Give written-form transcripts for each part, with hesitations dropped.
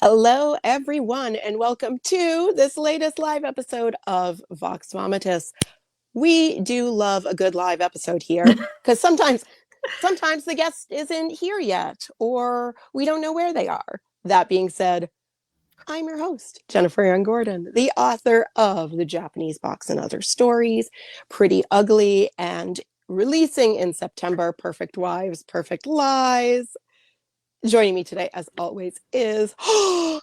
Hello, everyone, and welcome to this latest live episode of VOX VOMITUS. We do love a good live episode here because sometimes the guest isn't here yet, or we don't know where they are. That being said, I'm your host, Jennifer Young Gordon, the author of The Japanese Box and Other Stories, Pretty Ugly, and releasing in September, Perfect Wives, Perfect Lies. Joining me today, as always, is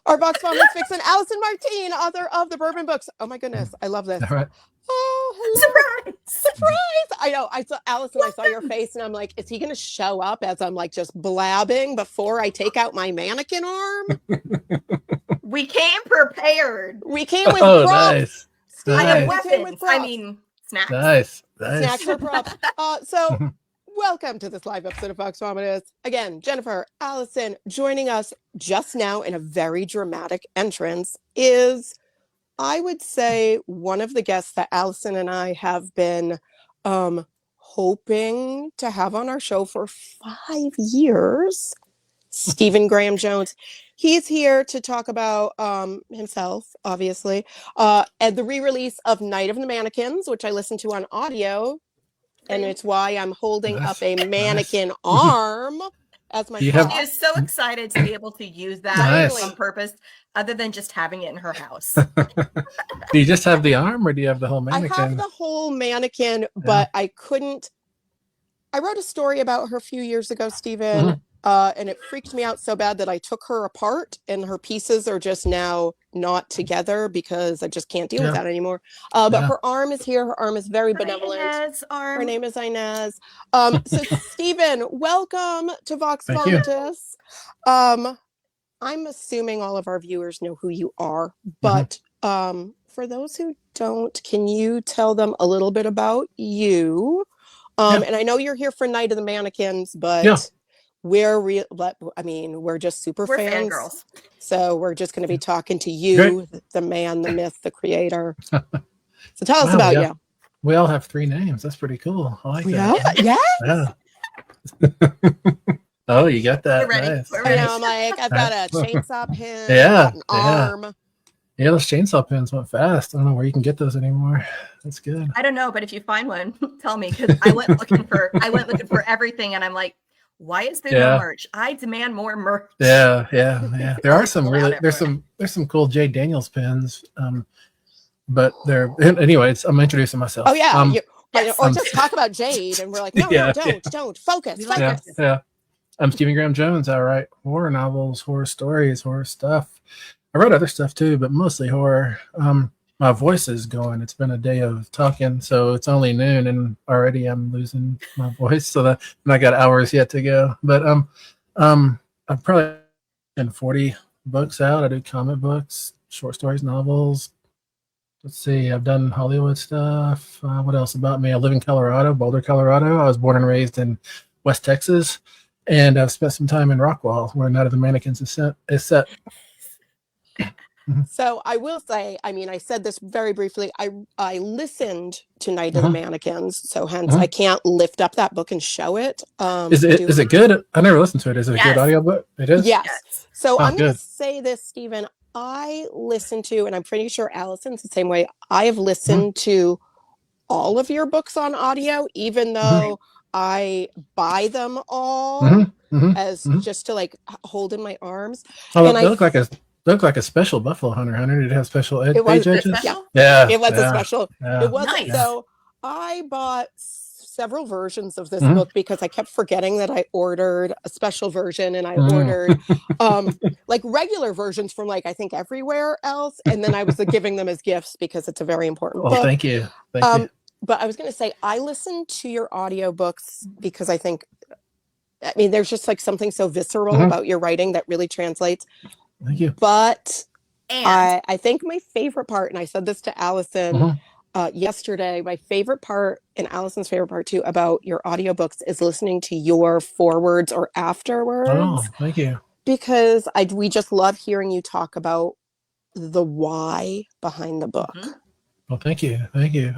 our Vox Vomits vixen, Allison Martine, author of the Bourbon books. Oh my goodness, I love this. All right. Oh, hello. Surprise! I know. I saw Allison. I saw your face, and I'm like, is he going to show up as I'm like just blabbing before I take out my mannequin arm? We came prepared. We came with props. Nice. I have Nice. weapons. I mean, snacks. Nice. Snacks are props. So. Welcome to this live episode of VOX VOMITUS. Again, Jennifer, Allison, joining us just now in a very dramatic entrance is, I would say, one of the guests that Allison and I have been hoping to have on our show for 5 years, Stephen Graham Jones. He's here to talk about himself, obviously, and the re-release of Night of the Mannequins, which I listened to on audio. And it's why I'm holding up a mannequin arm as my She is so excited to be able to use that on purpose, other than just having it in her house. Do you just have the arm, or do you have the whole mannequin? I have the whole mannequin, but I couldn't. I wrote a story about her a few years ago, Stephen, and it freaked me out so bad that I took her apart, and her pieces are just now not together because I just can't deal with that anymore. But her arm is here. Her arm is very benevolent. Her name is Inez. So Stephen, welcome to VOX VOMITUS. I'm assuming all of our viewers know who you are, but for those who don't, can you tell them a little bit about you? And I know you're here for Night of the Mannequins, but we're just super fans. Fangirls. So we're just going to be talking to you, the man, the myth, the creator. So tell us about you. We all have 3 names. That's pretty cool. I like that. Yeah. Oh, you got that. We're ready. Nice. We're ready. I'm like, I've got a chainsaw pin, an arm. Yeah, those chainsaw pins went fast. I don't know where you can get those anymore. That's good. I don't know, but if you find one, tell me, because I went looking for everything, and I'm like, why is there no merch? I demand more merch. Yeah. There are some there's some cool Jay Daniels pins. But they're anyways, I'm introducing myself. Oh yeah. Or just talk about Jade, and we're like, no, don't focus. Yeah. I'm Stephen Graham Jones. I write horror novels, horror stories, horror stuff. I wrote other stuff too, but mostly horror. My voice is going. It's been a day of talking, so it's only noon, and already I'm losing my voice. So I got hours yet to go. But I've probably been 40 books out. I do comic books, short stories, novels. Let's see. I've done Hollywood stuff. What else about me? I live in Colorado, Boulder, Colorado. I was born and raised in West Texas, and I've spent some time in Rockwall, where Night of the Mannequins is set. So I will say, I said this very briefly. I listened to Night of the Mannequins, so hence I can't lift up that book and show it. Is it good? I never listened to it. Is it a good audiobook? It is? Yes. So I'm going to say this, Stephen. I listened to, and I'm pretty sure Allison's the same way, I have listened to all of your books on audio, even though I buy them all as just to like hold in my arms. Oh, and they look like a special Buffalo Hunter. Did it have special page edges? Yeah. It was a special. Yeah. It wasn't. So I bought several versions of this book because I kept forgetting that I ordered a special version, and I ordered like regular versions from I think everywhere else, and then I was giving them as gifts because it's a very important book. Thank you. Thank you. But I was going to say, I listened to your audiobooks because I think, there's just like something so visceral about your writing that really translates. Thank you. But I think my favorite part, and I said this to Allison yesterday, my favorite part, and Allison's favorite part too, about your audiobooks is listening to your forewords or afterwards. Oh, thank you. Because we just love hearing you talk about the why behind the book. Well, thank you. Thank you.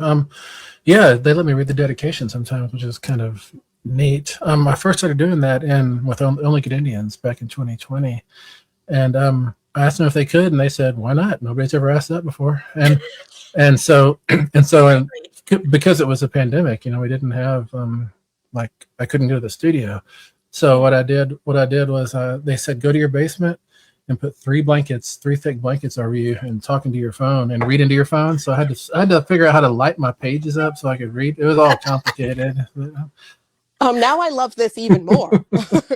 Yeah, they let me read the dedication sometimes, which is kind of neat. I first started doing that with Only Good Indians back in 2020. And I asked them if they could, and they said, "Why not? Nobody's ever asked that before." And so because it was a pandemic, you know, we didn't have like I couldn't go to the studio. So what I did was they said go to your basement and put 3 thick blankets over you, and talking to your phone and read into your phone. So I had to figure out how to light my pages up so I could read. It was all complicated. Now I love this even more because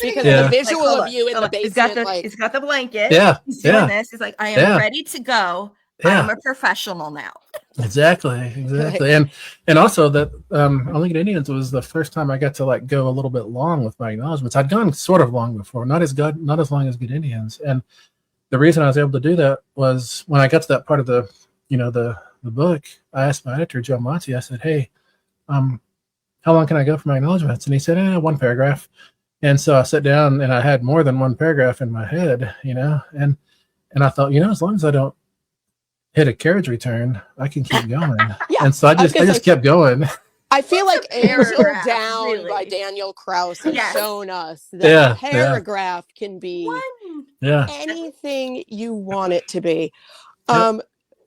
the visual of you in the basement. He's got the blanket. Yeah, he's doing this. He's like, I am ready to go. Yeah. I'm a professional now. Exactly. And also that Only Good Indians was the first time I got to like go a little bit long with my acknowledgments. I'd gone sort of long before, not as long as Good Indians. And the reason I was able to do that was when I got to that part of the book, I asked my editor, Joe Monty, I said, hey, how long can I go for my acknowledgments? And he said, 1 paragraph. And so I sat down and I had more than 1 paragraph in my head, you know, and I thought, you know, as long as I don't hit a carriage return, I can keep going. And so I just kept going. I feel like Angel Down by Daniel Krauss has shown us that a paragraph can be anything you want it to be.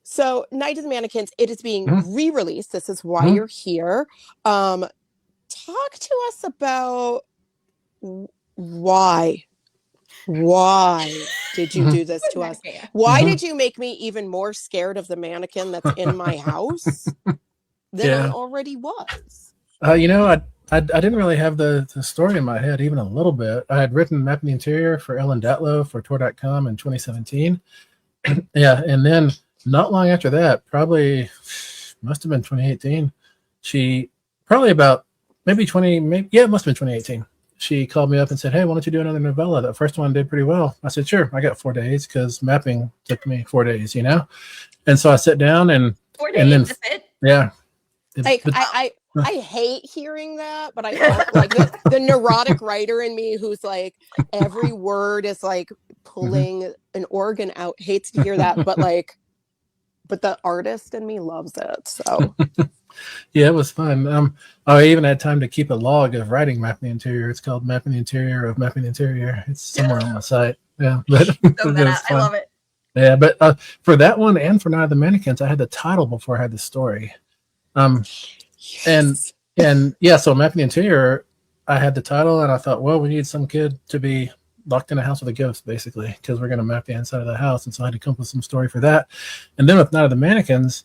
So Night of the Mannequins, it is being re-released. This is why you're here. Talk to us about why did you do this to us? Why did you make me even more scared of the mannequin that's in my house than I already was? You know, I didn't really have the story in my head even a little bit. I had written Mapping the Interior for Ellen Datlow for Tor.com in 2017. And then not long after that, probably must have been 2018. She probably about it must have been 2018. She called me up and said, hey, why don't you do another novella? That first one did pretty well. I said, sure. I got 4 days because mapping took me 4 days, you know? And so I sat down and 4 days. I hate hearing that, but I like the neurotic writer in me who's like every word is like pulling an organ out. Hates to hear that, but the artist in me loves it. So yeah, it was fun. I even had time to keep a log of writing Mapping the Interior. It's called Mapping the Interior of Mapping the Interior. It's somewhere on my site. Yeah, but I love it. Yeah, but for that one and for Night of the Mannequins, I had the title before I had the story. And so Mapping the Interior, I had the title, and I thought, well, we need some kid to be locked in a house with a ghost, basically, because we're going to map the inside of the house. And so I had to come up with some story for that. And then with Night of the Mannequins,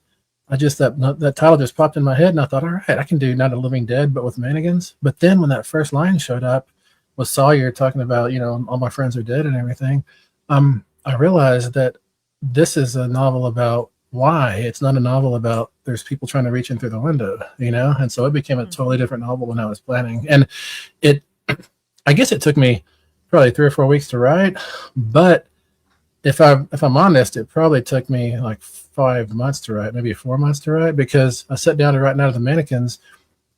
that title just popped in my head, and I thought, all right, I can do Night of the Living Dead, but with mannequins. But then when that first line showed up with Sawyer talking about, you know, all my friends are dead and everything, I realized that this is a novel about why. It's not a novel about there's people trying to reach in through the window, you know? And so it became a totally different novel when I was planning. And I guess it took me probably 3 or 4 weeks to write, but if I'm honest, it probably took me like 5 months to write, maybe 4 months to write, because I sat down to write Night of the Mannequins,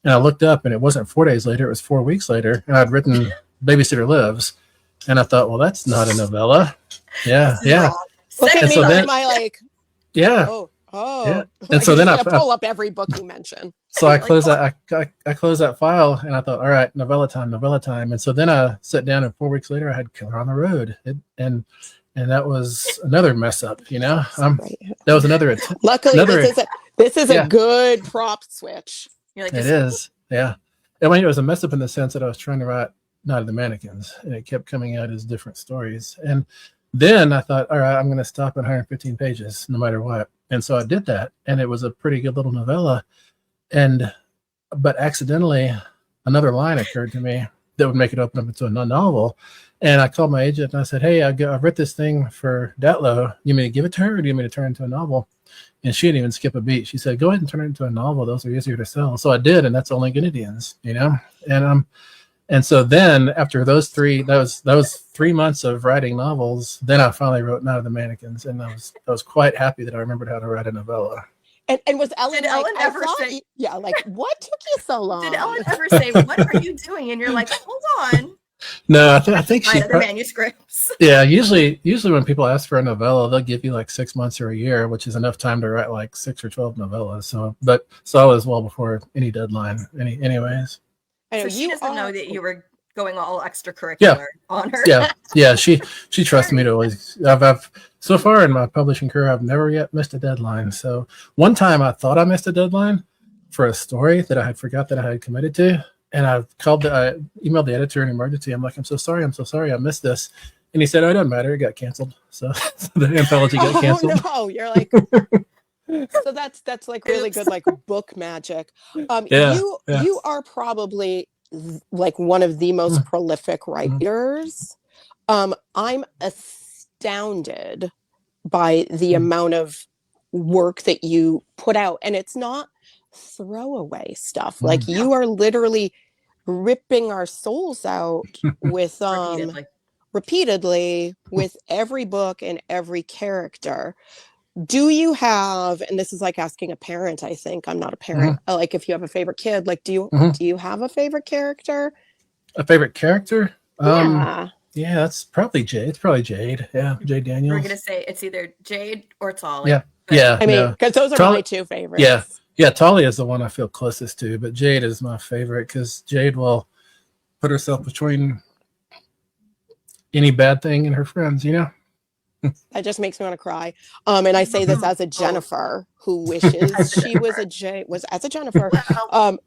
and I looked up, and it wasn't 4 days later, it was 4 weeks later, and I'd written Babysitter Lives, and I thought, well, that's not a novella. Yeah. Look at me, so then, yeah. And so then I pull up every book you mention. So I closed that file, and I thought, all right, novella time. And so then I sat down, and 4 weeks later I had Killer on the Road. And that was another mess up, you know? That was another. Luckily, this is a good prop switch. You're like, it is. Yeah. I mean, it was a mess up in the sense that I was trying to write Night of the Mannequins, and it kept coming out as different stories. And then I thought, all right, I'm going to stop at 115 pages no matter what. And so I did that, and it was a pretty good little novella. But accidentally, another line occurred to me that would make it open up into a novel. And I called my agent and I said, hey, I've written this thing for Datlow. You want me to give it to her, or do you want me to turn it into a novel? And she didn't even skip a beat. She said, go ahead and turn it into a novel. Those are easier to sell. So I did, and that's Only Good Indians, you know? And so then after those 3 months of writing novels, then I finally wrote Night of the Mannequins, and I was quite happy that I remembered how to write a novella. And was Ellen? Did Ellen ever say? Yeah, like what took you so long? Did Ellen ever say, "What are you doing?" And you're like, "Hold on." No, I think she. The manuscripts. Yeah, usually when people ask for a novella, they'll give you like 6 months or a year, which is enough time to write like 6 or 12 novellas. So I was well before any deadline. Anyways. So she doesn't know that you were going all extracurricular on her. Yeah. She trusts me to always. I've so far in my publishing career, I've never yet missed a deadline. So one time I thought I missed a deadline for a story that I had forgot that I had committed to, and I emailed the editor in emergency. I'm like, I'm so sorry, I missed this. And he said, "Oh, it doesn't matter. It got canceled." So the anthology got canceled. Oh no, you're like. So that's like really good, like book magic. You are probably like one of the most prolific writers. I'm astounded by the amount of work that you put out, and it's not throwaway stuff. Like you are literally ripping our souls out with repeatedly with every book and every character. Do you have, and this is like asking a parent, I think, I'm not a parent, like if you have a favorite kid, like do you have a favorite character? A favorite character? Yeah, that's probably Jade. It's probably Jade. Yeah, Jade Daniels. We're gonna say it's either Jade or Tolly. Yeah. I mean, because those are my two favorites. Yeah, Tolly is the one I feel closest to, but Jade is my favorite because Jade will put herself between any bad thing and her friends, you know? That just makes me want to cry. And I say this as a Jennifer who wishes she was as a Jennifer.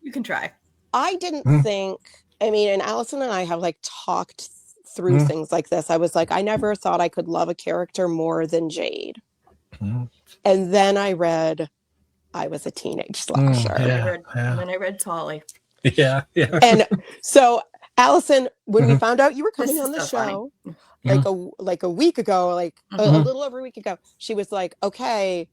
You can try. I didn't think, I mean, and Allison and I have like talked through things like this. I was like, I never thought I could love a character more than Jade. And then I read I Was a Teenage Slasher. And then I read Tolly. Yeah. And so Allison, when we found out you were coming on the show, like a week ago, like a little over a week ago, she was like, okay,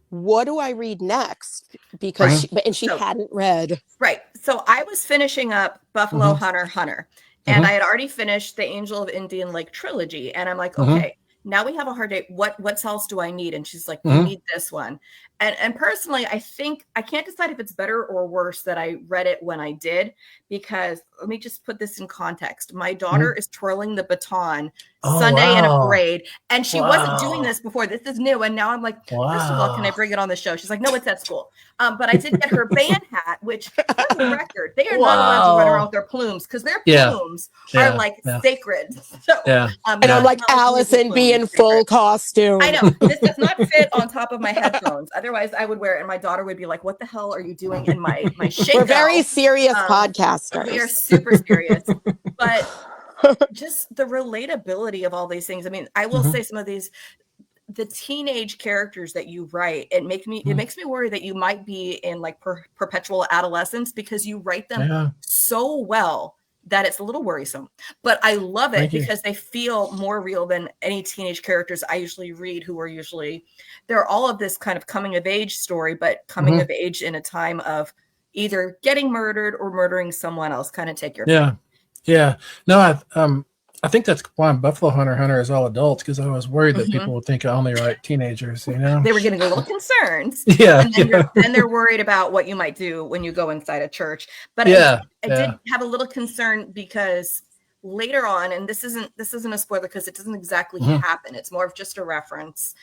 what do I read next? Because she hadn't read. Right. So I was finishing up Buffalo Hunter. And I had already finished the Angel of Indian Lake trilogy. And I'm like, okay, now we have a hard day. What else do I need? And she's like, you need this one. And personally, I think I can't decide if it's better or worse that I read it when I did, because let me just put this in context. My daughter is twirling the baton Sunday in a parade, and she wasn't doing this before. This is new. And now I'm like, first of all, can I bring it on the show? She's like, no, it's at school. But I did get her band hat, which for the record, they are not allowed to run around with their plumes because their plumes are like sacred. So, and I'm like, Allison, be in full costume. I know this does not fit on top of my headphones. Otherwise, I would wear it, and my daughter would be like, "What the hell are you doing in my shake?" We're very serious podcasters. We are super serious, but just the relatability of all these things. I mean, I will say some of these, the teenage characters that you write, it makes me worry that you might be in like perpetual adolescence because you write them so well that it's a little worrisome. But I love it because they feel more real than any teenage characters I usually read, who are usually, they're all of this kind of coming of age story, but coming of age in a time of either getting murdered or murdering someone else. Kind of take your pick. Yeah. No, I think that's why Buffalo Hunter is all adults, because I was worried that people would think I only write teenagers, you know? They were getting a little concerned. And then they're worried about what you might do when you go inside a church. But I did have a little concern because later on, and this isn't a spoiler because it doesn't exactly happen. It's more of just a reference.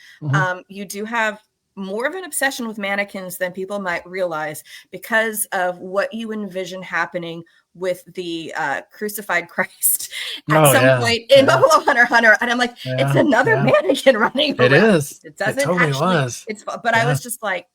You do have more of an obsession with mannequins than people might realize because of what you envision happening with the crucified Christ at some point in Buffalo Hunter. And I'm like, it's another mannequin running around. It is. It doesn't totally actually. Was. But I was just like,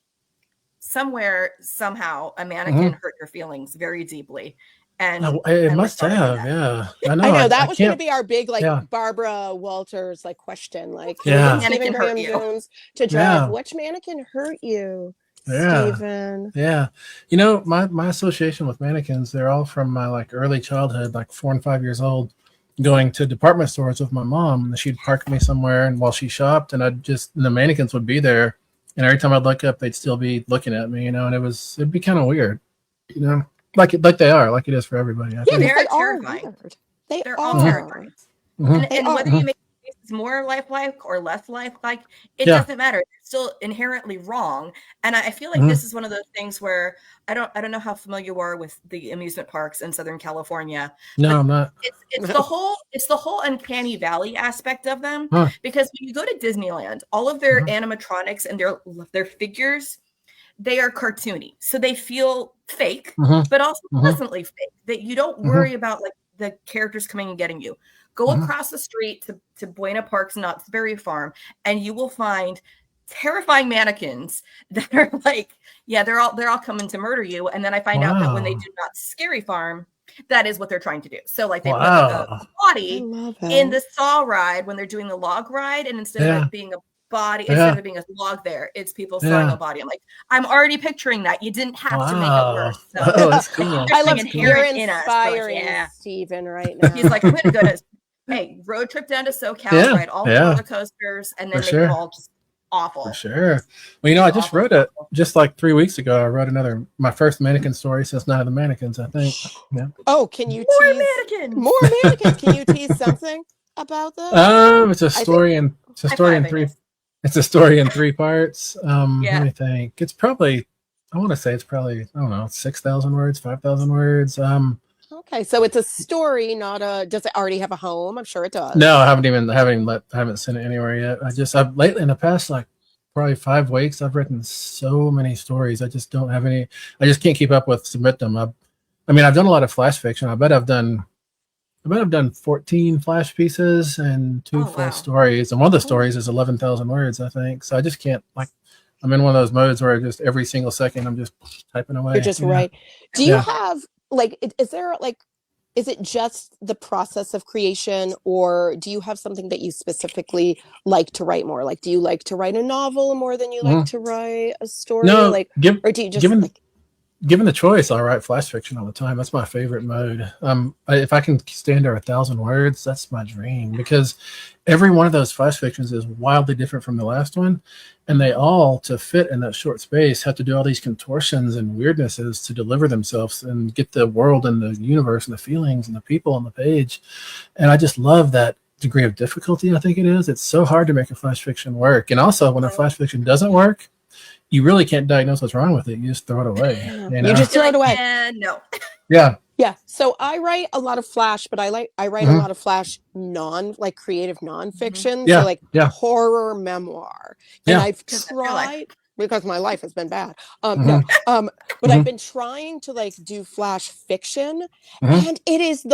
somewhere, somehow, a mannequin hurt your feelings very deeply. And it must have, I know. That was going to be our big, like, Barbara Walters, like, question, like, Stephen Graham Jones to drive. Which mannequin hurt you, Stephen? You know, my association with mannequins, they're all from my like early childhood, like 4 and 5 years old, going to department stores with my mom. And she'd park me somewhere, and while she shopped, and the mannequins would be there, and every time I'd look up, they'd still be looking at me, you know, and it'd be kind of weird, you know. Like they are, like it is for everybody. I think. They're terrifying. They're all terrifying. And whether you make faces more lifelike or less lifelike, it doesn't matter. They're still inherently wrong. And I feel like this is one of those things where I don't know how familiar you are with the amusement parks in Southern California. No, I'm not. It's the whole uncanny valley aspect of them. Because when you go to Disneyland, all of their animatronics and their figures, they are cartoony, so they feel fake, but also pleasantly fake. That you don't worry about like the characters coming and getting you. Go across the street to Buena Park's Knott's Berry Farm, and you will find terrifying mannequins that are like, yeah, they're all coming to murder you. And then I find out that when they do Knott's Scary Farm, that is what they're trying to do. So like they put a body in the saw ride when they're doing the log ride, and instead of it being a body, instead of it being a log there, it's people sawing a body. I'm like, I'm already picturing that. You didn't have to make it worse. So that's cool. I love you're inspiring Stephen right now. He's like, I'm gonna go to road trip down to SoCal, ride all the roller coasters, and then make them all just awful. For sure. Well, you know, I just wrote it just like 3 weeks ago. I wrote my first mannequin story since Night of the Mannequins, I think. Yeah. Oh, can you more tease mannequins? More mannequins. Can you tease something about this? It's a story in three parts. Let me think. It's probably, I want to say it's probably, I don't know, 6,000 words, 5,000 words. Okay, so it's a story, not a. Does it already have a home? I'm sure it does. No, I haven't sent it anywhere yet. I've lately in the past like probably 5 weeks, I've written so many stories. I just don't have any. I just can't keep up with submit them. I've done a lot of flash fiction. I bet I've done 14 flash pieces and 2 full stories, and one of the stories is 11,000 words, I think. So I just can't I'm in one of those modes where just every single second I'm just typing away. You're just right. Do you have is it just the process of creation, or do you have something that you specifically like to write more? Like, do you like to write a novel more than you like to write a story? No, or do you just given the choice, I'll write flash fiction all the time. That's my favorite mode. If I can stay under 1,000 words, that's my dream, because every one of those flash fictions is wildly different from the last one. And they all, to fit in that short space, have to do all these contortions and weirdnesses to deliver themselves and get the world and the universe and the feelings and the people on the page. And I just love that degree of difficulty, I think it is. It's so hard to make a flash fiction work. And also, when a flash fiction doesn't work, you really can't diagnose what's wrong with it. You just throw it away. You just throw it away. No. Yeah. Yeah. So I write a lot of flash, but I write a lot of flash creative nonfiction. Yeah. So horror memoir. And I've tried, because my life has been bad. But I've been trying to do flash fiction, and it is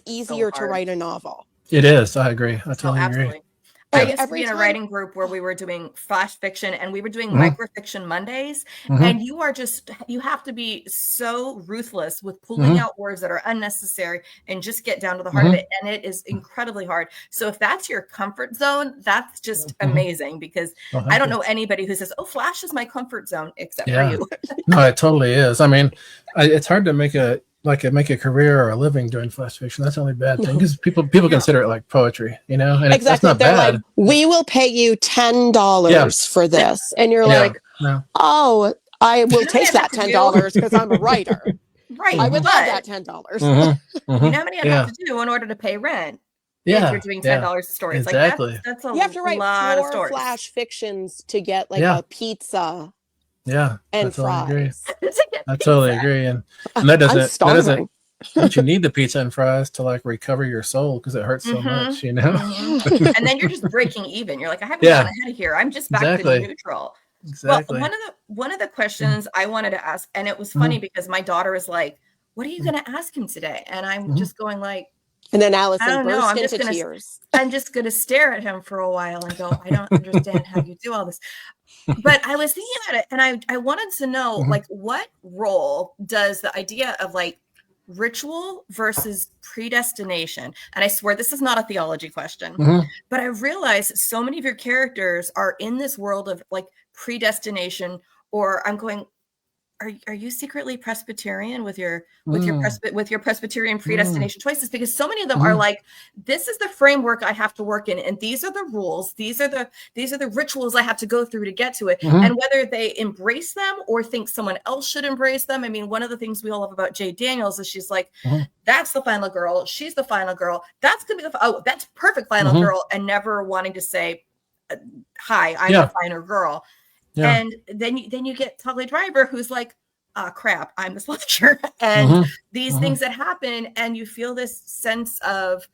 easier to write a novel. It is. I agree. I totally agree. I used to be in a writing group where we were doing flash fiction, and we were doing microfiction Mondays. And you have to be so ruthless with pulling out words that are unnecessary and just get down to the heart of it. And it is incredibly hard. So if that's your comfort zone, that's just amazing, because I don't know anybody who says, oh, flash is my comfort zone, except for you. No, it totally is. I mean, it's hard to make a career or a living doing flash fiction. That's the only bad thing, because people consider it like poetry, and exactly. That's not They're bad. like, we will pay you $10 for this, and you're like, oh, I will take that $10 because I'm a writer. Right. I would love that $10. You know how many I have to do in order to pay rent? Yeah, if you're doing $10 a story. It's exactly. That's a lot. You have to write lot 4 of stories. flash fictions to get a pizza. Yeah, and I totally fries. Agree. I totally agree, and that doesn't. But you need the pizza and fries to recover your soul, because it hurts so much, And then you're just breaking even. You're like, I haven't gone ahead of here. I'm just back to neutral. Exactly. Well, one of the questions I wanted to ask, and it was funny because my daughter is like, "What are you going to ask him today?" And I'm just going like. And then Allison burst into tears. I'm just going to stare at him for a while and go, I don't understand how you do all this. But I was thinking about it, and I wanted to know, what role does the idea of ritual versus predestination? And I swear this is not a theology question, but I realized so many of your characters are in this world of predestination, or I'm going, are you secretly Presbyterian with your Presbyterian predestination choices? Because so many of them are like, this is the framework I have to work in, and these are the rules, these are the rituals I have to go through to get to it. And whether they embrace them or think someone else should embrace them. I mean, one of the things we all love about Jay Daniels is she's like, that's the final girl, she's the final girl, that's gonna be that's perfect final girl, and never wanting to say, hi, I'm the final girl. Yeah. And then you get Tolly Driver, who's like, crap, I'm the slasher. And these things that happen, and you feel this sense of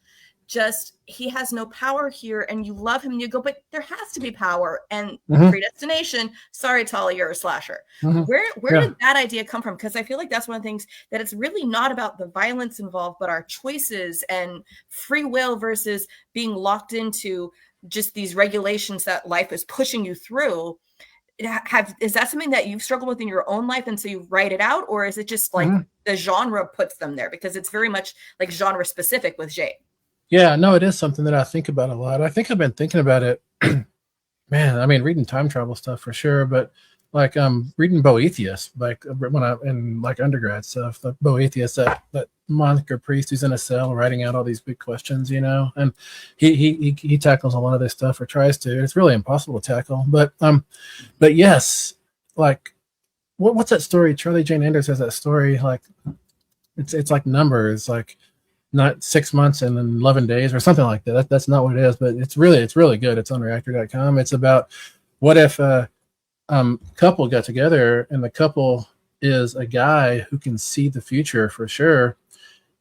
he has no power here, and you love him and you go, but there has to be power and predestination. Sorry, Tali, you're a slasher. Where did that idea come from? Because I feel like that's one of the things that it's really not about the violence involved, but our choices and free will versus being locked into just these regulations that life is pushing you through. Is that something that you've struggled with in your own life, and so you write it out, or is it just like the genre puts them there? Because it's very much like genre specific with Jade. Yeah, no, it is something that I think about a lot. I think I've been thinking about it, man. I mean, reading time travel stuff for sure, but like reading Boethius, like when I in like undergrad stuff, like Boethius, that monk or priest who's in a cell writing out all these big questions, you know, and he tackles a lot of this stuff, or tries to. It's really impossible to tackle, but yes, like what's that story? Charlie Jane Anders has that story, like it's like numbers, like not 6 months and then 11 days or something like that. That's not what it is, but it's really good. It's on reactor.com. It's about what if couple got together, and the couple is a guy who can see the future for sure,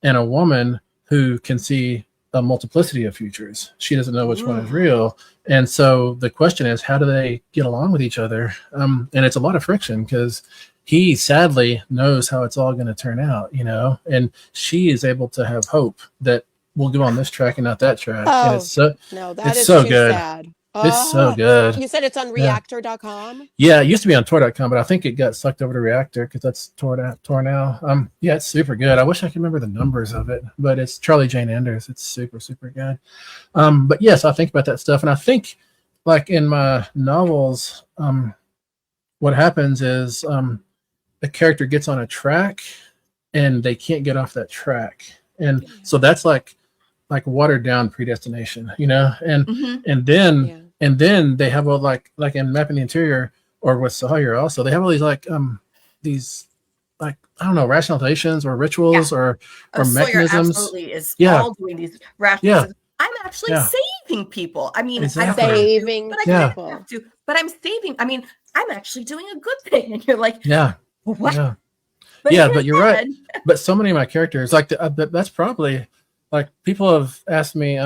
and a woman who can see a multiplicity of futures. She doesn't know which one is real. And so the question is, how do they get along with each other? And it's a lot of friction, because he sadly knows how it's all going to turn out, you know, and she is able to have hope that we'll go on this track and not that track. And it's so, no, that is so too good. sad. It's so good. You said it's on reactor.com? Yeah, it used to be on Tor.com, but I think it got sucked over to Reactor because that's Tor now. Yeah, it's super good. I wish I could remember the numbers of it, but it's Charlie Jane Anders. It's super good. But yes, I think about that stuff, and I think like in my novels, what happens is the character gets on a track and they can't get off that track, and so that's like watered down predestination, you know, and then they have all like in Mapping the Interior or with Sawyer also, they have all these like I don't know, rationalizations or rituals or mechanisms. Sawyer absolutely is all doing these rationalizations. I'm actually saving people. I mean, exactly. Saving people. I have to, but I'm saving. I mean, I'm actually doing a good thing, and you're like, what? Yeah, but but you're right. But so many of my characters, like that's probably. Like people have asked me,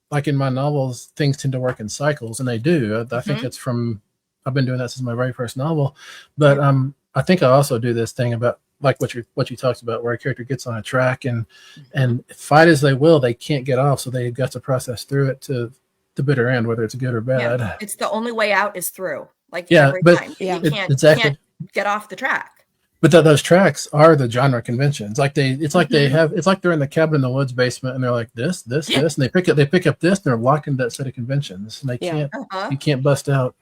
like in my novels, things tend to work in cycles, and they do. I think it's from, I've been doing that since my very first novel. But I think I also do this thing about like what you talked about, where a character gets on a track and fight as they will, they can't get off, so they've got to process through it to the bitter end, whether it's good or bad. Yeah. It's the only way out is through. Like every time. You can't get off the track. But those tracks are the genre conventions. Like it's like they're in the cabin in the woods basement, and they're like this, and they pick up this, and they're locked into that set of conventions, and they can't, you can't bust out.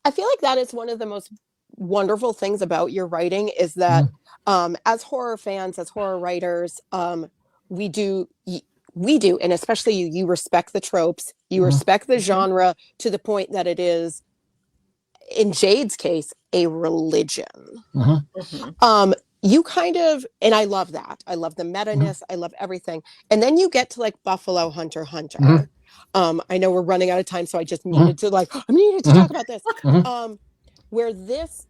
I feel like that is one of the most wonderful things about your writing is that, as horror fans, as horror writers, we do, and especially you respect the tropes, you respect the genre to the point that it is, in Jade's case, a religion. You kind of, and I love that. I love the meta-ness. I love everything. And then you get to like Buffalo Hunter. I know we're running out of time, so I just needed to I needed to talk about this. Where this,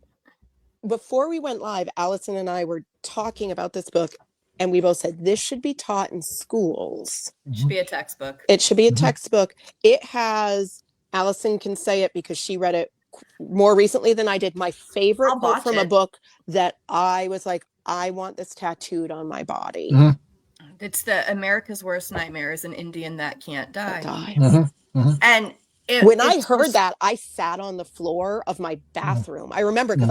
before we went live, Allison and I were talking about this book, and we both said this should be taught in schools. It should be a textbook. It should be a textbook. It has, Allison can say it because she read it more recently than I did, my favorite quote from a book that I was like, I want this tattooed on my body. It's the America's Worst Nightmare is an Indian that can't die. And when I heard that, I sat on the floor of my bathroom. I remember because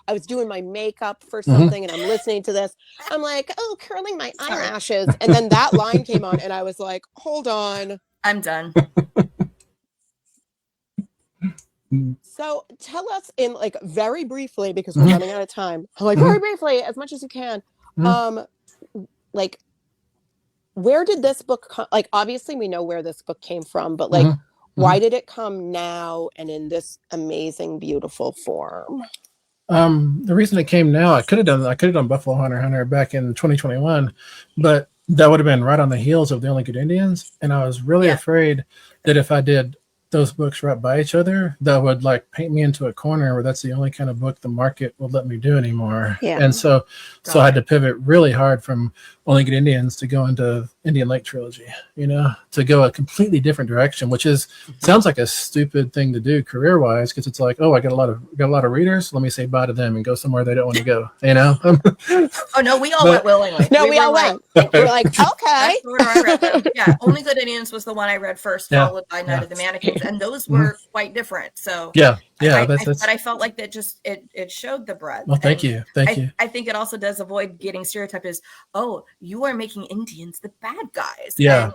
I was doing my makeup for something and I'm listening to this. I'm like, oh, curling my eyelashes. And then that line came on and I was like, hold on. I'm done. So tell us in like very briefly, because we're running out of time. I'm like, very briefly, as much as you can. Like, where did this book come? Like, obviously we know where this book came from, but like, why did it come now and in this amazing, beautiful form? The reason it came now, I could have done Buffalo Hunter back in 2021, but that would have been right on the heels of The Only Good Indians. And I was really afraid that if I did those books right by each other, that would like paint me into a corner where that's the only kind of book the market would let me do anymore. And so I had to pivot really hard from Only Good Indians to go into Indian Lake trilogy, to go a completely different direction, which sounds like a stupid thing to do career wise, because it's like, oh, I got a lot of readers. Let me say bye to them and go somewhere they don't want to go. Oh no, we all went willingly. No, we all went. We're like, okay. That's the order I read them. Yeah, Only Good Indians was the one I read first, followed by Night of the Mannequins, and those were quite different. So but I felt like that just it showed the breadth. Well, thank you. I think it also does avoid getting stereotyped as, oh, you are making Indians the bad guys. Yeah.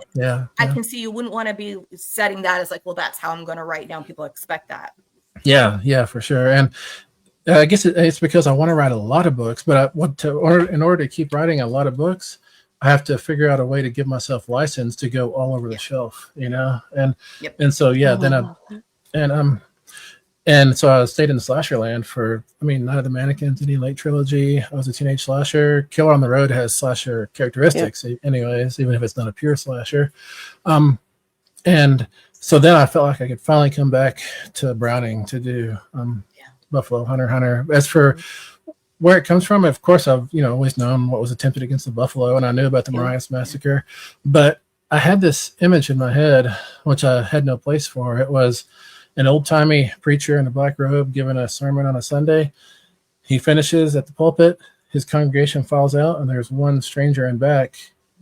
I can see you wouldn't want to be setting that as like, well, that's how I'm going to write down. People expect that. Yeah, for sure. And I guess it's because I want to write a lot of books, but in order to keep writing a lot of books, I have to figure out a way to give myself license to go all over the shelf, and so and so I stayed in slasher land for, Night of the Mannequins, Indian Lake trilogy. I was a teenage slasher. Killer on the Road has slasher characteristics, anyways, even if it's not a pure slasher. And so then I felt like I could finally come back to Browning to do Buffalo Hunter. As for where it comes from, of course, I've always known what was attempted against the buffalo, and I knew about the Marias Massacre, but I had this image in my head, which I had no place for. It was an old-timey preacher in a black robe giving a sermon on a Sunday. He finishes at the pulpit, his congregation files out, and there's one stranger in back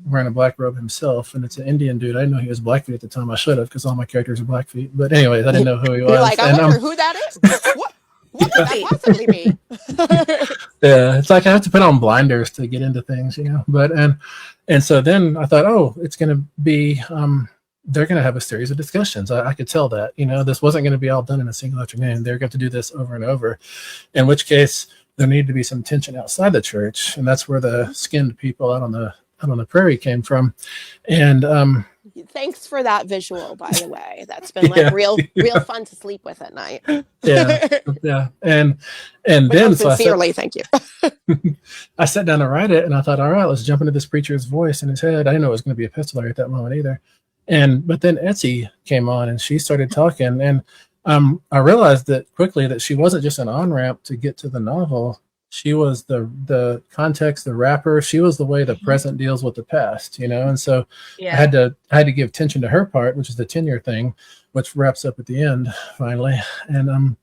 wearing a black robe himself, and it's an Indian dude. I didn't know he was Blackfeet at the time. I should have, because all my characters are Blackfeet. But anyways, I didn't know who he was. You're like, I wonder who that is. What could that possibly be? Yeah, it's like I have to put on blinders to get into things, But and so then I thought, oh, it's going to be they're going to have a series of discussions. I could tell that, this wasn't going to be all done in a single afternoon. They're going to do this over and over, in which case there needed to be some tension outside the church. And that's where the skinned people out on the prairie came from. And thanks for that visual, by the way. That's been like real fun to sleep with at night. Yeah. And then sincerely, thank you. I sat down to write it, and I thought, all right, let's jump into this preacher's voice in his head. I didn't know it was going to be epistolary at that moment either. But then Etsy came on, and she started talking, and I realized that quickly that she wasn't just an on-ramp to get to the novel. She was the context, the wrapper. She was the way the present deals with the past, and so I had to give tension to her part, which is the tenure thing, which wraps up at the end finally. And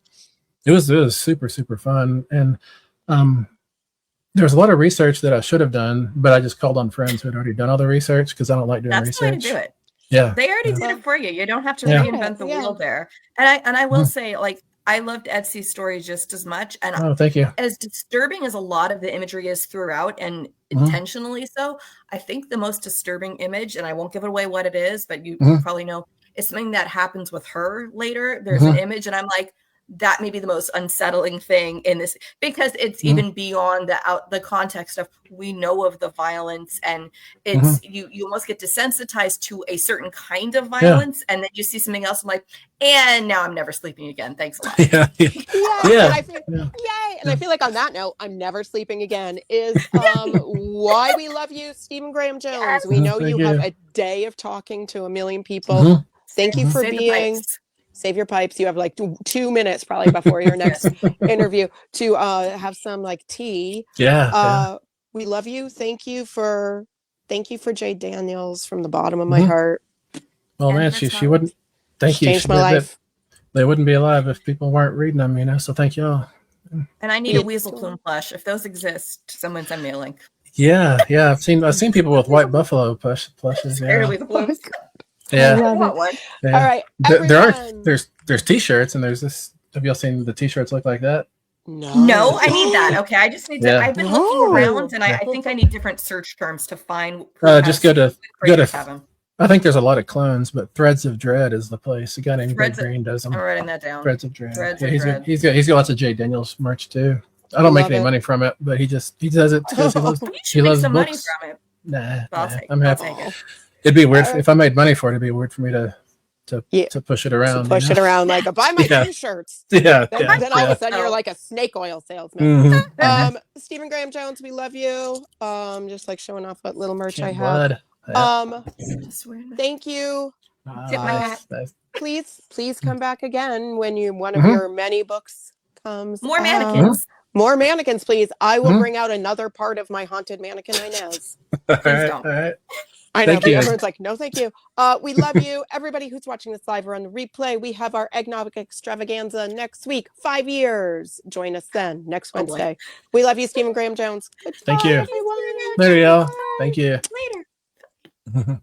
it was super, super fun. And there was a lot of research that I should have done, but I just called on friends who had already done all the research, because I don't like doing research. That's the way to do it. Yeah, they already did it for you. You don't have to reinvent the wheel there. And I will say, like, I loved Etsy's story just as much. And thank you. As disturbing as a lot of the imagery is throughout, and intentionally so, I think the most disturbing image, and I won't give away what it is, but you probably know, is something that happens with her later. There's an image, and I'm like, that may be the most unsettling thing in this, because it's even beyond the context of, we know of the violence, and it's you almost get desensitized to a certain kind of violence, and then you see something else. I'm like, and now I'm never sleeping again. Thanks a lot. Yeah. And I feel, yay! And I feel like on that note, I'm never sleeping again. Is why we love you, Stephen Graham Jones. Yes. We know you have a day of talking to a million people. Thank you for being. Save your pipes. You have like 2 minutes probably before your next interview to have some like tea. We love you. Thank you for Jay Daniels from the bottom of my heart. Well, man, she wouldn't. Thank you. Changed my life. They wouldn't be alive if people weren't reading them, So thank you all. And I need a weasel plume plush. If those exist, someone send me a link. Yeah. I've seen people with white buffalo plushes. Weasel plumes. Yeah. I want one. Yeah. All right. There's t-shirts, and there's this. Have y'all seen the t-shirts look like that? No, I need that. Okay, I just need to. I've been looking around, and I think I need different search terms to find. Just go to. I think there's a lot of clones, but Threads of Dread is the place. A guy named Greg Green does them. I'm writing that down. Threads of Dread. He's got lots of Jay Daniels merch too. I don't make any money from it, but he does it because he loves some books. Money from it. Nah, I'm happy. It'd be weird if I made money for it. It'd be weird for me to push it around. It around like buy my t-shirts. Then all of a sudden you're like a snake oil salesman. Stephen Graham Jones, we love you. Just like showing off what little merch I have. Thank you. Please come back again when one of your many books comes. More mannequins. More mannequins, please. I will bring out another part of my haunted mannequin Inez. All right. I know, Thank but you. everyone's like, no, thank you. We love you. Everybody who's watching this live or on the replay, we have our eggnog extravaganza next week, 5 years. Join us then next Oh, boy. Wednesday. We love you, Stephen Graham Jones. Goodbye, Thank you. everyone. There you go. Thank you. Later.